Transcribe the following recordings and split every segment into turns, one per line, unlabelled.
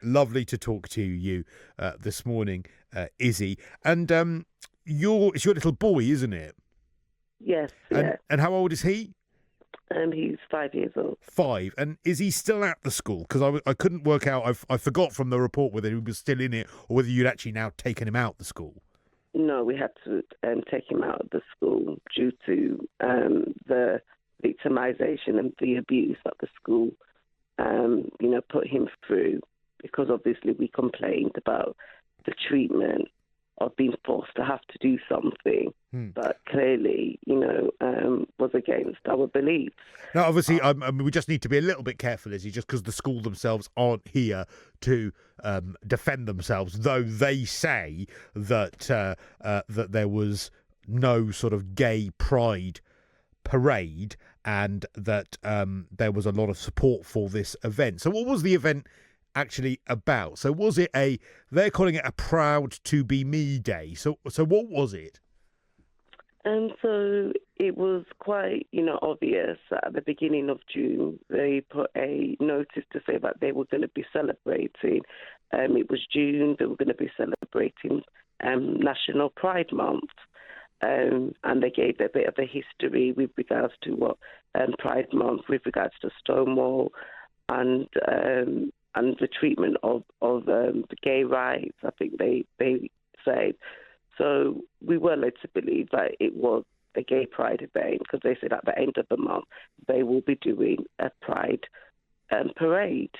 Lovely to talk to you this morning, Izzy. And it's your little boy, isn't it?
Yes,
And
yeah.
and how old is he?
He's 5 years old.
5. And is he still at the school? Because I couldn't work out. I forgot from the report whether he was still in it or whether you'd actually now taken him out the school.
No, we had to take him out of the school due to the victimization and the abuse that the school, put him through. Because obviously we complained about the treatment of being forced to have to do something that clearly, was against our beliefs.
Now, obviously, I mean, we just need to be a little bit careful, Izzy, just because the school themselves aren't here to defend themselves, though they say that that there was no sort of gay pride parade and that there was a lot of support for this event. So what was the event actually about? So was it they're calling it a Proud to Be Me Day. So what was it?
And so it was quite, obvious that at the beginning of June, they put a notice to say that they were going to be celebrating. It was June, they were going to be celebrating National Pride Month. And they gave a bit of a history with regards to what Pride Month, with regards to Stonewall and the treatment of the gay rights, I think they said. So we were led to believe that it was a gay pride event because they said at the end of the month they will be doing a pride parade.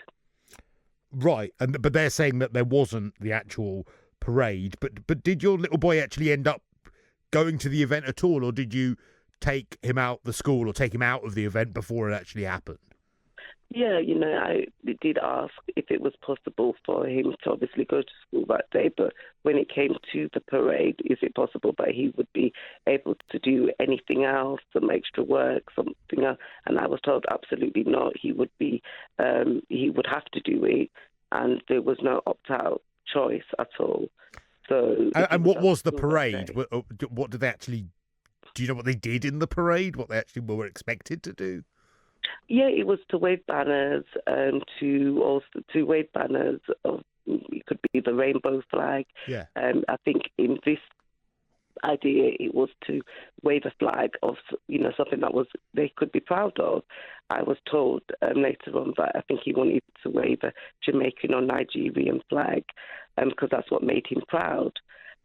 Right, but they're saying that there wasn't the actual parade. But did your little boy actually end up going to the event at all, or did you take him out the school or take him out of the event before it actually happened?
Yeah, I did ask if it was possible for him to obviously go to school that day, but when it came to the parade, is it possible that he would be able to do anything else, some extra work, something else? And I was told absolutely not. He would have to do it, and there was no opt-out choice at all. So,
and what was the parade? What did they actually? Do you know what they did in the parade? What they actually were expected to do?
Yeah, it was to wave banners, to wave banners of, it could be the rainbow flag.
Yeah.
I think in this idea it was to wave a flag of, something that they could be proud of. I was told later on that I think he wanted to wave a Jamaican or Nigerian flag because that's what made him proud.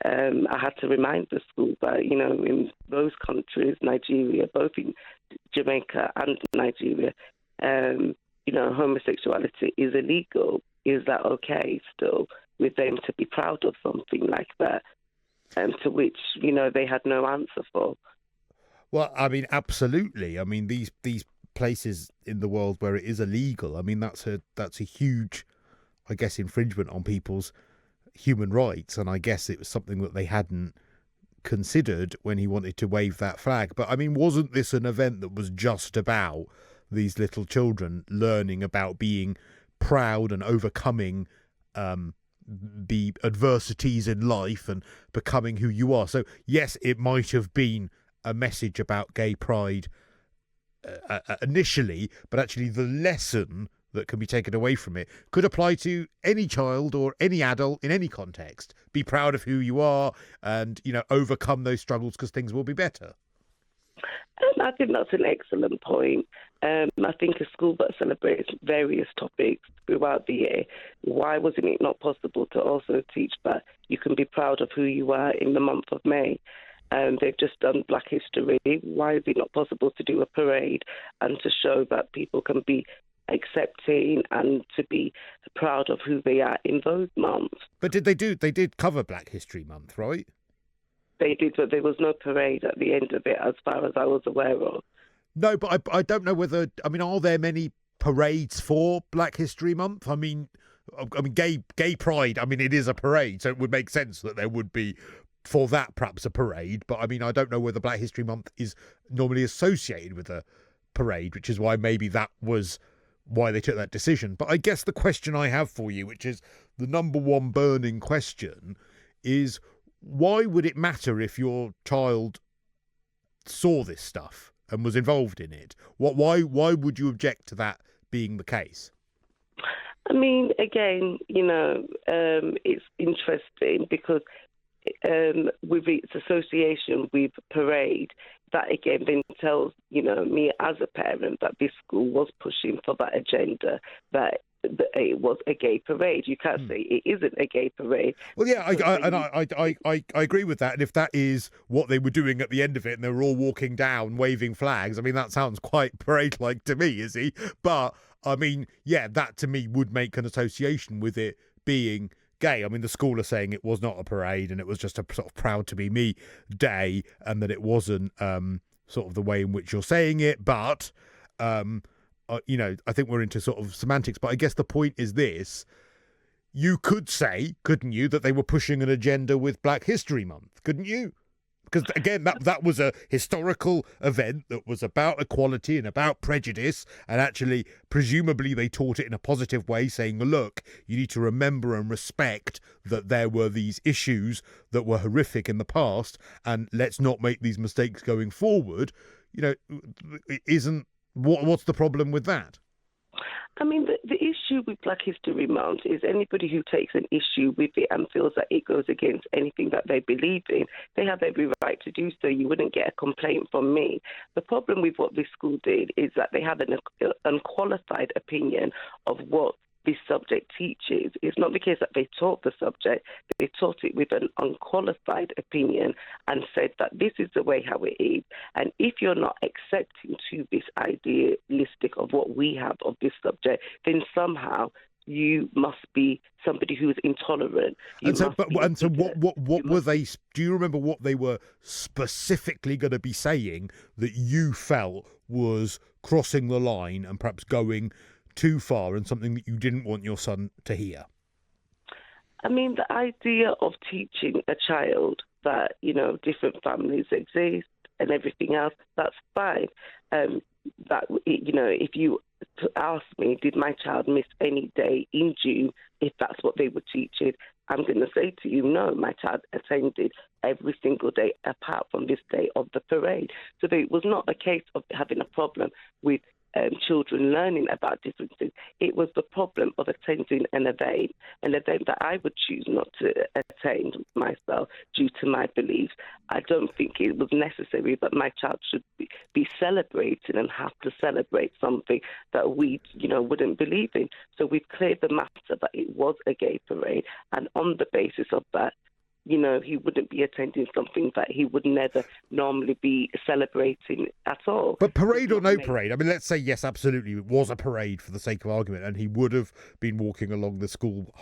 I had to remind the school that, in those countries, Nigeria, both in Jamaica and Nigeria, homosexuality is illegal. Is that okay still with them to be proud of something like that? To which, they had no answer for.
Well, I mean, absolutely. I mean, these places in the world where it is illegal, I mean, that's a huge, I guess, infringement on people's human rights, and I guess it was something that they hadn't considered when he wanted to wave that flag. But I mean, wasn't this an event that was just about these little children learning about being proud and overcoming the adversities in life and becoming who you are? So yes, it might have been a message about gay pride initially, but actually the lesson that can be taken away from it could apply to any child or any adult in any context. Be proud of who you are and, overcome those struggles because things will be better.
I think that's an excellent point. I think a school that celebrates various topics throughout the year, why wasn't it not possible to also teach that you can be proud of who you are in the month of May? They've just done Black History. Why is it not possible to do a parade and to show that people can be accepting and to be proud of who they are in those months?
But they did cover Black History Month, right?
They did, but there was no parade at the end of it as far as I was aware of.
No, but I don't know whether, I mean, are there many parades for Black History Month? I mean, gay pride, I mean, it is a parade, so it would make sense that there would be for that perhaps a parade. But I mean, I don't know whether Black History Month is normally associated with a parade, which is why maybe that was why they took that decision. But I guess the question I have for you, which is the number one burning question, is why would it matter if your child saw this stuff and was involved in it? Why would you object to that being the case?
I mean, again, it's interesting because with its association with parade, that again then tells, me as a parent that this school was pushing for that agenda, that it was a gay parade. You can't say it isn't a gay parade.
Well, yeah, I agree with that. And if that is what they were doing at the end of it, and they were all walking down waving flags, I mean, that sounds quite parade-like to me, Izzy. But I mean, yeah, that to me would make an association with it being gay. I mean, the school are saying it was not a parade and it was just a sort of proud to be me day, and that it wasn't sort of the way in which you're saying it. But I think we're into sort of semantics, but I guess the point is this. You could say, couldn't you, that they were pushing an agenda with Black History Month, couldn't you? Because, again, that was a historical event that was about equality and about prejudice, and actually, presumably, they taught it in a positive way, saying, look, you need to remember and respect that there were these issues that were horrific in the past, and let's not make these mistakes going forward. What's the problem with that?
I mean, the issue with Black History Month is anybody who takes an issue with it and feels that it goes against anything that they believe in, they have every right to do so. You wouldn't get a complaint from me. The problem with what this school did is that they have an unqualified opinion of what this subject teaches. It's not the case that they taught the subject, they taught it with an unqualified opinion and said that this is the way how it is. And if you're not accepting to this idealistic of what we have of this subject, then somehow you must be somebody who is intolerant.
What were they? Do you remember what they were specifically going to be saying that you felt was crossing the line and perhaps going too far, and something that you didn't want your son to hear?
I mean, the idea of teaching a child that, different families exist and everything else, that's fine. If you ask me, did my child miss any day in June, if that's what they were teaching, I'm going to say to you, no, my child attended every single day apart from this day of the parade. So it was not a case of having a problem with children learning about different things. It was the problem of attending an event that I would choose not to attend myself due to my beliefs. I don't think it was necessary that my child should be celebrating and have to celebrate something that we, wouldn't believe in. So we've cleared the matter that it was a gay parade, and on the basis of that, he wouldn't be attending something that he would never normally be celebrating at all.
But parade or no parade, I mean, let's say, yes, absolutely, it was a parade for the sake of argument, and he would have been walking along the school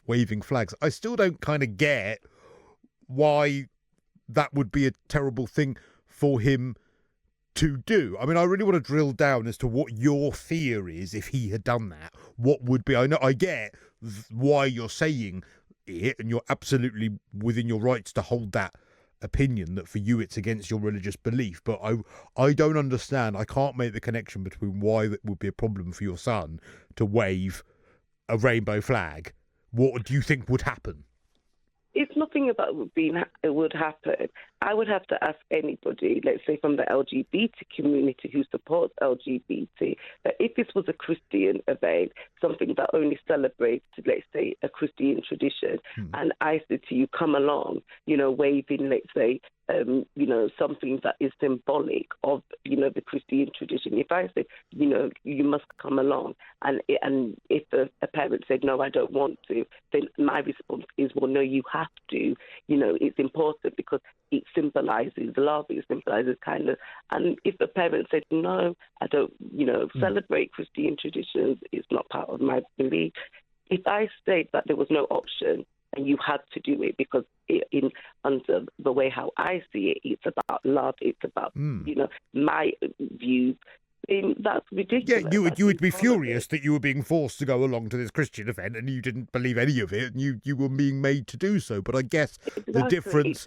waving flags. I still don't kind of get why that would be a terrible thing for him to do. I mean, I really want to drill down as to what your fear is if he had done that. What would be? I get why you're saying it, and you're absolutely within your rights to hold that opinion that for you it's against your religious belief, but I don't understand. I can't make the connection between why that would be a problem for your son to wave a rainbow flag. What do you think would happen?
It's nothing about it would happen. I would have to ask anybody, let's say from the LGBT community who supports LGBT, that if this was a Christian event, something that only celebrates, let's say, a Christian tradition, and I said to you, come along, waving, let's say, something that is symbolic of, the Christian tradition. If I say, you must come along, and if a parent said, no, I don't want to, then my response is, well, no, you have to. It's important because it symbolizes love, it symbolizes kindness. And if the parent said, no, I don't, celebrate Christian traditions, it's not part of my belief. If I state that there was no option, and you had to do it because under the way how I see it, it's about love, it's about, my views, then that's ridiculous.
Yeah, you would be furious that you were being forced to go along to this Christian event and you didn't believe any of it, and you were being made to do so. But I guess the difference...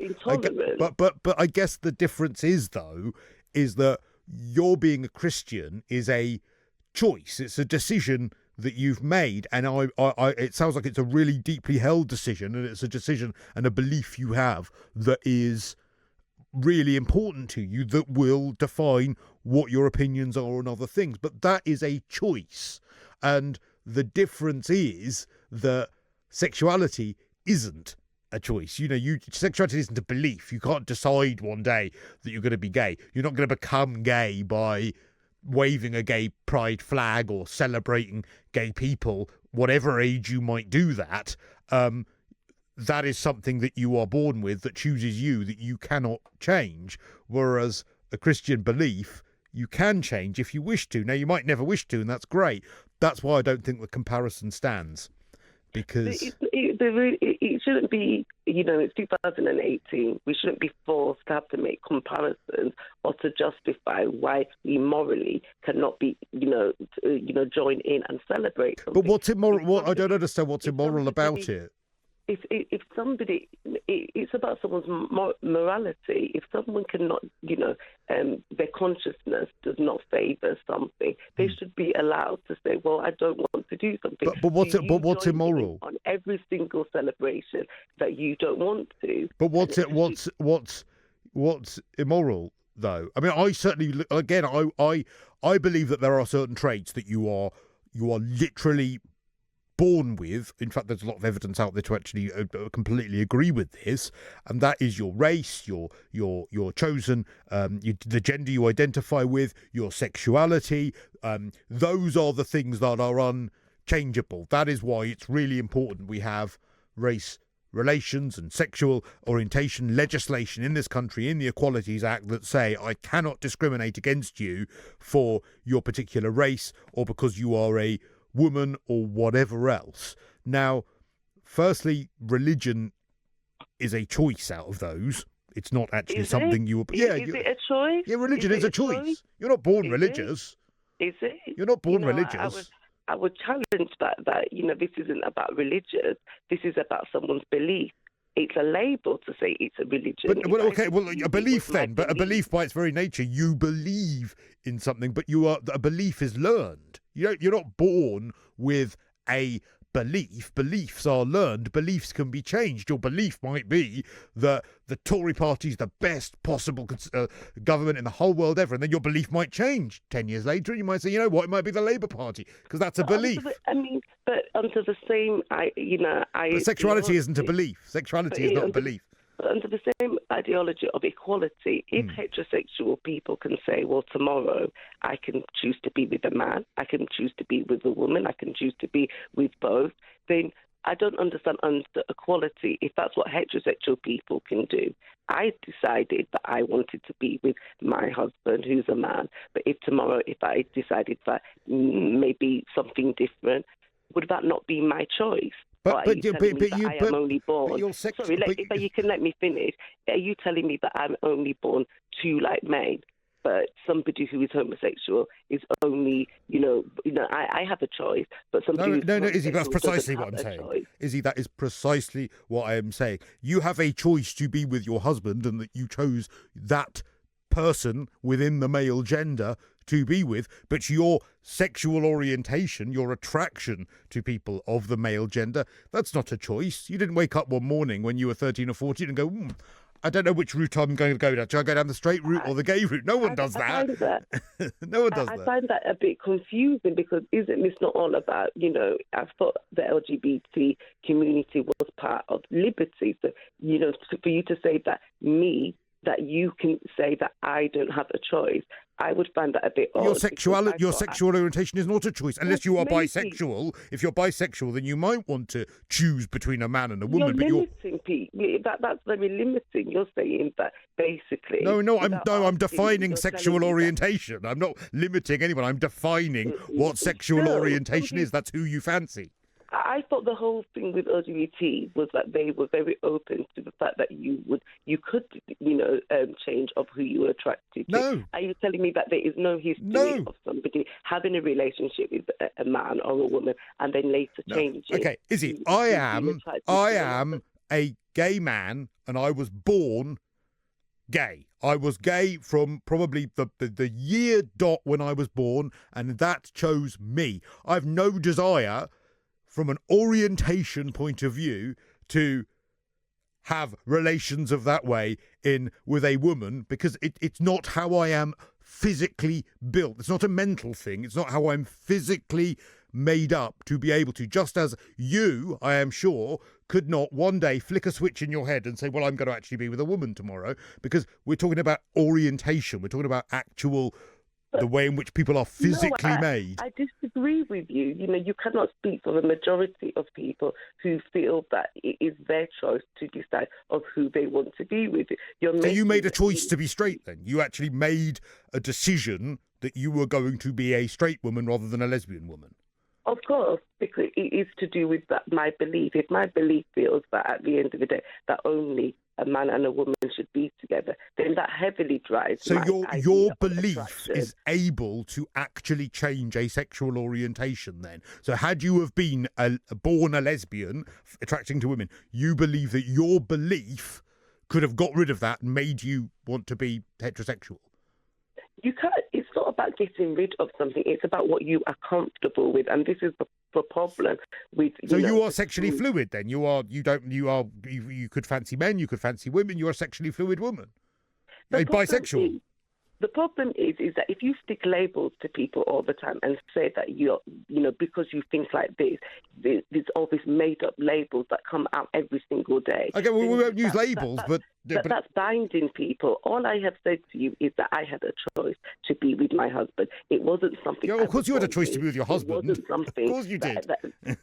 But I guess the difference is, though, is that your being a Christian is a choice. It's a decision that you've made, and it sounds like it's a really deeply held decision, and it's a decision and a belief you have that is really important to you, that will define what your opinions are on other things. But that is a choice, and the difference is that sexuality isn't a choice. Sexuality isn't a belief. You can't decide one day that you're going to be gay. You're not going to become gay by waving a gay pride flag or celebrating gay people, whatever age you might do that. That is something that you are born with, that chooses you, that you cannot change. Whereas a Christian belief, you can change if you wish to. Now, you might never wish to, and that's great. That's why I don't think the comparison stands. Because
it shouldn't be, it's 2018. We shouldn't be forced to have to make comparisons or to justify why we morally cannot be, join in and celebrate something.
But what's immoral? I don't understand what's immoral about it.
If somebody, it's about someone's morality. If someone cannot, their consciousness does not favour something, they should be allowed to say, "Well, I don't want to do something."
But what's immoral?
On every single celebration that you don't want to.
But what's immoral though? I mean, I certainly, again, I believe that there are certain traits that you are literally born with. In fact, there's a lot of evidence out there to actually completely agree with this, and that is your race, your chosen, the gender you identify with, your sexuality. Those are the things that are unchangeable. That is why it's really important we have race relations and sexual orientation legislation in this country, in the Equalities Act, that say I cannot discriminate against you for your particular race or because you are a woman or whatever else. Now, firstly, religion is a choice out of those. It's not actually something you were... Yeah,
is it a choice?
Yeah, religion is a choice. You're not born religious.
Is it?
You're not born religious.
I would challenge that, this isn't about religion. This is about someone's belief. It's a label to say it's a religion.
A belief then, but a belief by its very nature, you believe in something, but a belief is learned. You're not born with a belief. Beliefs are learned. Beliefs can be changed. Your belief might be that the Tory party is the best possible government in the whole world ever, and then your belief might change 10 years later, and you might say, you know what, it might be the Labour Party, because that's a belief.
But under the same,
But sexuality isn't a belief. Sexuality is not a belief.
Under the same ideology of equality, if heterosexual people can say, well, tomorrow I can choose to be with a man, I can choose to be with a woman, I can choose to be with both, then I don't understand under equality if that's what heterosexual people can do. I decided that I wanted to be with my husband, who's a man, but if I decided that maybe something different, would that not be my choice? But you can let me finish. Are you telling me that I'm only born to like men, but somebody who is homosexual is only, I have a choice, but somebody
No, Izzy, that's precisely what I'm saying. Izzy, that is precisely what I am saying. You have a choice to be with your husband, and that you chose that person within the male gender to be with, but your sexual orientation, your attraction to people of the male gender, that's not a choice. You didn't wake up one morning when you were 13 or 14 and go, I don't know which route I'm going to go down. Should I go down the straight route or the gay route? No one does that. No one does that. I find that
a bit confusing, because isn't this not all about, I thought the LGBT community was part of liberty. So, for you to say that you can say that I don't have a choice, I would find that a bit odd.
Your sexual orientation is not a choice, unless you are bisexual. If you're bisexual, then you might want to choose between a man and a woman.
You're limiting people. That's very limiting. You're saying that basically.
I'm defining sexual orientation. I'm not limiting anyone. I'm defining what sexual orientation is. That's who you fancy.
I thought the whole thing with LGBT was that they were very open to the fact that you could change of who you were attracted to.
No.
Are you telling me that there is no history of somebody having a relationship with a man or a woman and then later change it?
Okay, Izzy, I am a gay man, and I was born gay. I was gay from probably the year dot when I was born, and that chose me. I have no desire, from an orientation point of view, to have relations of that way with a woman, because it's not how I am physically built. It's not a mental thing. It's not how I'm physically made up to be able to, just as you, I am sure, could not one day flick a switch in your head and say, well, I'm going to actually be with a woman tomorrow, because we're talking about orientation. We're talking about actual, the way in which people are physically made.
I disagree with you. You know, you cannot speak for the majority of people who feel that it is their choice to decide of who they want to be with.
So you made a choice to be straight then? You actually made a decision that you were going to be a straight woman rather than a lesbian woman?
Of course, because it is to do with that, my belief. If my belief feels that at the end of the day that only a man and a woman should be together, then that heavily drives.
So your belief is able to actually change a sexual orientation then? So had you have been born a lesbian, attracting to women, you believe that your belief could have got rid of that and made you want to be heterosexual?
You can't. It's not about getting rid of something. It's about what you are comfortable with, and this is the problem with.
So you are sexually fluid then. You could fancy men. You could fancy women. You are a sexually fluid woman. Bisexual.
The problem is that if you stick labels to people all the time and say that because you think like this, there's all these made-up labels that come out every single day.
Okay, well, we won't use labels, but
that's binding people. All I have said to you is that I had a choice to be with my husband. It wasn't something.
Yeah, of course you had a choice to be with your husband.
It wasn't something.
Of course you did.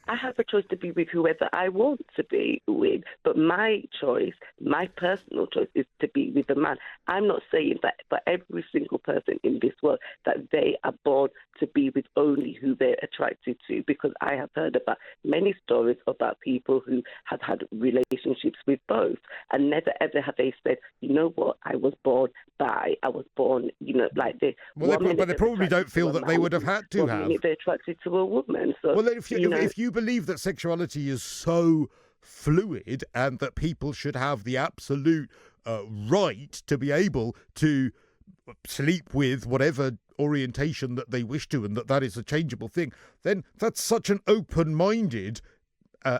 I have a choice to be with whoever I want to be with, but my choice, my personal choice, is to be with a man. I'm not saying that for every single person in this world that they are born to be with only who they're attracted to, because I have heard about many stories about people who have had relationships with both, and never ever have they said, you know what, I was born bi, I was born, like this.
Well, but they probably don't feel that they would have had to have.
They're attracted to a woman. So,
well, if you believe that sexuality is so fluid and that people should have the absolute right to be able to sleep with whatever orientation that they wish to, and that is a changeable thing, then that's such an open-minded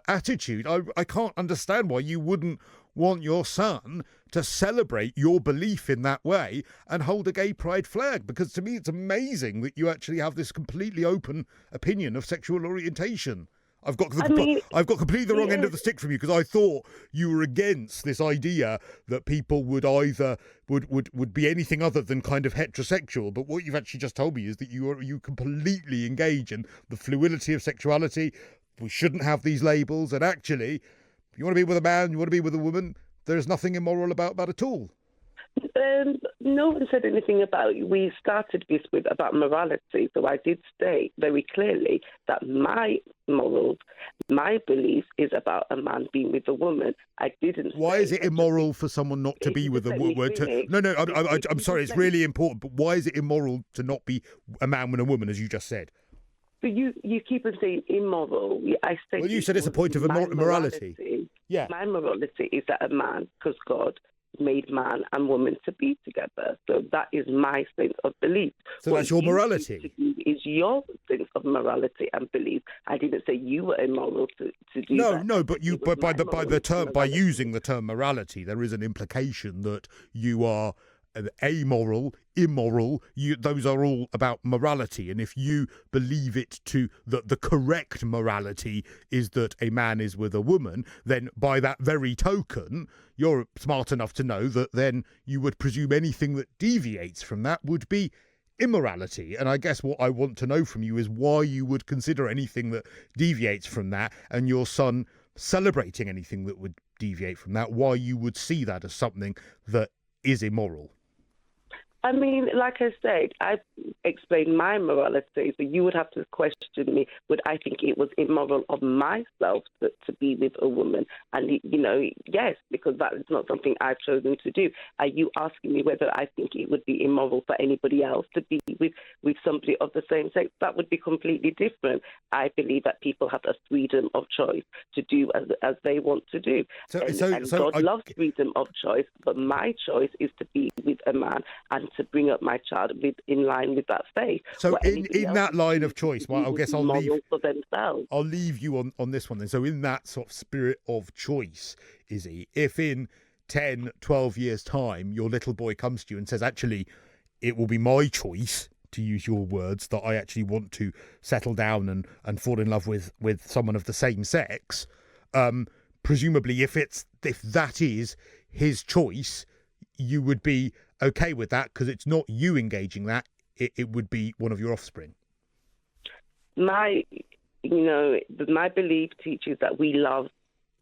attitude. I can't understand why you wouldn't want your son to celebrate your belief in that way and hold a gay pride flag, because to me it's amazing that you actually have this completely open opinion of sexual orientation. I've got completely the wrong end of the stick from you, because I thought you were against this idea that people would either would be anything other than kind of heterosexual. But what you've actually just told me is that you completely engage in the fluidity of sexuality. We shouldn't have these labels, and actually, if you want to be with a man, you want to be with a woman, there's nothing immoral about that at all.
No one said anything about it. We started this with about morality, so I did state very clearly that my morals, my belief is about a man being with a woman. I didn't.
Why is it immoral for someone not to be with a woman? No, I'm sorry, it's really important, but why is it immoral to not be a man with a woman, as you just said?
But you keep on saying immoral. I say.
Well, you said it's a point of morality. Yeah.
My morality is that a man, because God made man and woman to be together. So that is my sense of belief.
So that's your morality.
Is your sense of morality and belief. I didn't say you were immoral to do that.
No, but by using the term morality, there is an implication that you are amoral, immoral. Those are all about morality, and if you believe it to that the correct morality is that a man is with a woman, then by that very token, you're smart enough to know that then you would presume anything that deviates from that would be immorality. And I guess what I want to know from you is why you would consider anything that deviates from that, and your son celebrating anything that would deviate from that, why you would see that as something that is immoral.
I mean, like I said, I've explained my morality, so you would have to question me, would I think it was immoral of myself to be with a woman? And, yes, because that is not something I've chosen to do. Are you asking me whether I think it would be immoral for anybody else to be with somebody of the same sex? That would be completely different. I believe that people have a freedom of choice to do as they want to do. And God loves freedom of choice, but my choice is to be with a man and to bring up my child in line with that faith.
So in that line of choice, well, I guess I'll leave you on this one then. So in that sort of spirit of choice, Izzy, if in 10, 12 years' time your little boy comes to you and says, actually, it will be my choice to use your words, that I actually want to settle down and fall in love with someone of the same sex, presumably if that is his choice, you would be okay with that, because it's not you engaging that, it would be one of your offspring.
My belief teaches that we love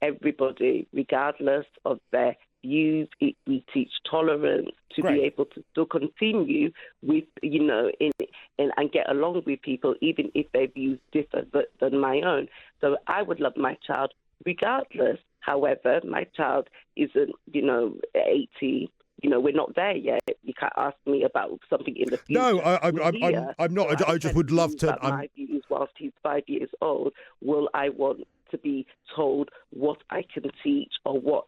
everybody regardless of their views. We teach tolerance to
Great.
be able to still continue with, and get along with people, even if their views differ than my own. So I would love my child regardless. However, my child isn't, 80. We're not there yet. You can't ask me about something in the future.
No, I'm not.
So
I just would love to.
My views whilst he's 5 years old. Will I want to be told what I can teach or what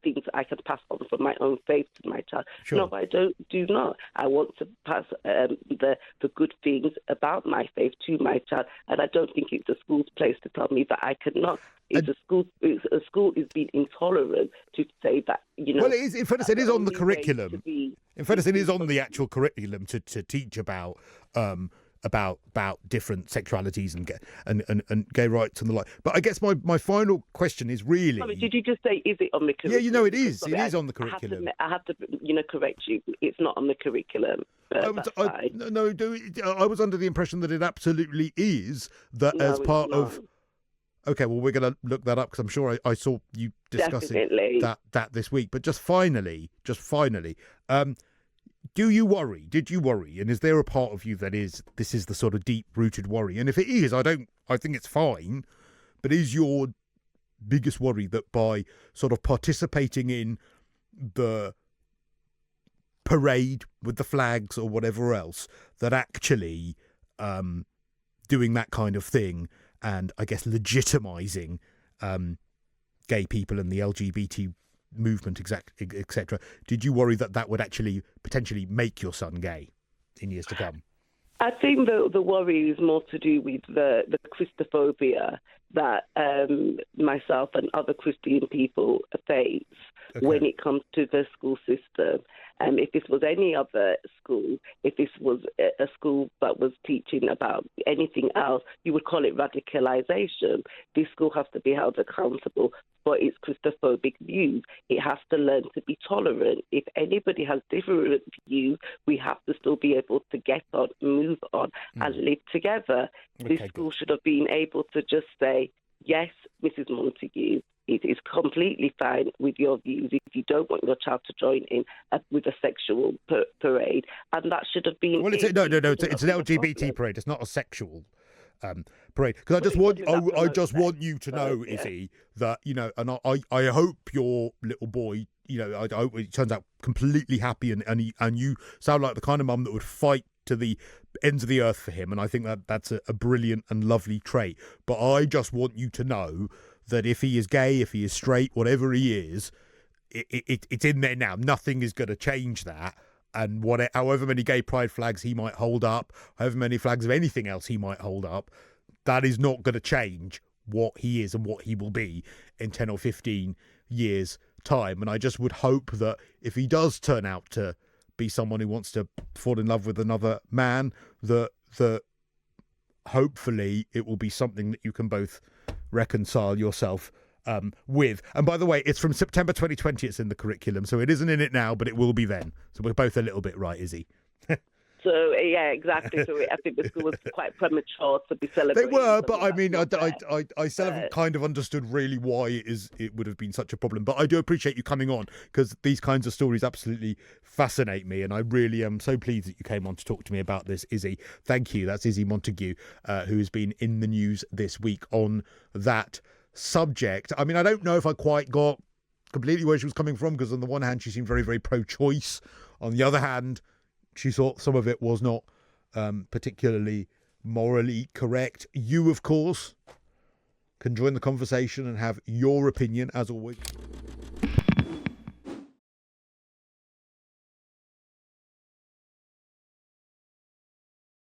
things I can pass on from my own faith to my child?
Sure.
No, I do not. I want to pass the good things about my faith to my child, and I don't think it's the school's place to tell me that I cannot. A school is being intolerant to say that,
Well, it is. In fairness, it is on the curriculum. In fairness, it is on the actual curriculum to teach about different sexualities and gay rights and the like. But I guess my final question is really.
Sorry, did you just say, is it on the curriculum?
Yeah, it is. It is on the curriculum.
I have to correct you. It's not on the curriculum. I was under the impression that it absolutely is. That as part of. Okay, well, we're going to look that up, because I'm sure I saw you discussing that this week. But just finally, did you worry? And is there a part of you that this is the sort of deep-rooted worry? And if it is, I think it's fine. But is your biggest worry that by sort of participating in the parade with the flags or whatever else, that actually doing that kind of thing and I guess legitimizing gay people and the LGBT movement, etc. Did you worry that would actually potentially make your son gay in years to come? I think the worry is more to do with the Christophobia that myself and other Christian people face when it comes to the school system. If this was any other school, if this was a school that was teaching about anything else, you would call it radicalization. This school has to be held accountable for its Christophobic views. It has to learn to be tolerant. If anybody has different views, we have to still be able to get on, move on, and live together. This school should have been able to just say, yes, Mrs. Montague, it is completely fine with your views if you don't want your child to join in with a sexual parade. And that should have been...
Well, it's an LGBT parade. It's not a sexual parade. Because I just want you to know, Izzy, that, and I hope your little boy, I hope it turns out completely happy and you sound like the kind of mum that would fight to the ends of the earth for him. And I think that's a brilliant and lovely trait. But I just want you to know that if he is gay, if he is straight, whatever he is, it's in there now. Nothing is going to change that. And however many gay pride flags he might hold up, however many flags of anything else he might hold up, that is not going to change what he is and what he will be in 10 or 15 years' time. And I just would hope that if he does turn out to be someone who wants to fall in love with another man, that hopefully it will be something that you can both reconcile yourself with. And by the way, it's from September 2020, it's in the curriculum, so it isn't in it now, but it will be then. So we're both a little bit right, Izzy.
So, yeah, exactly. So I think the school was quite premature to be celebrating.
They were, but I mean, I still haven't kind of understood really why it would have been such a problem. But I do appreciate you coming on, because these kinds of stories absolutely fascinate me. And I really am so pleased that you came on to talk to me about this, Izzy. Thank you. That's Izzy Montague, who has been in the news this week on that subject. I mean, I don't know if I quite got completely where she was coming from, because on the one hand, she seemed very, very pro-choice. On the other hand, she thought some of it was not particularly morally correct. You, of course, can join the conversation and have your opinion, as always.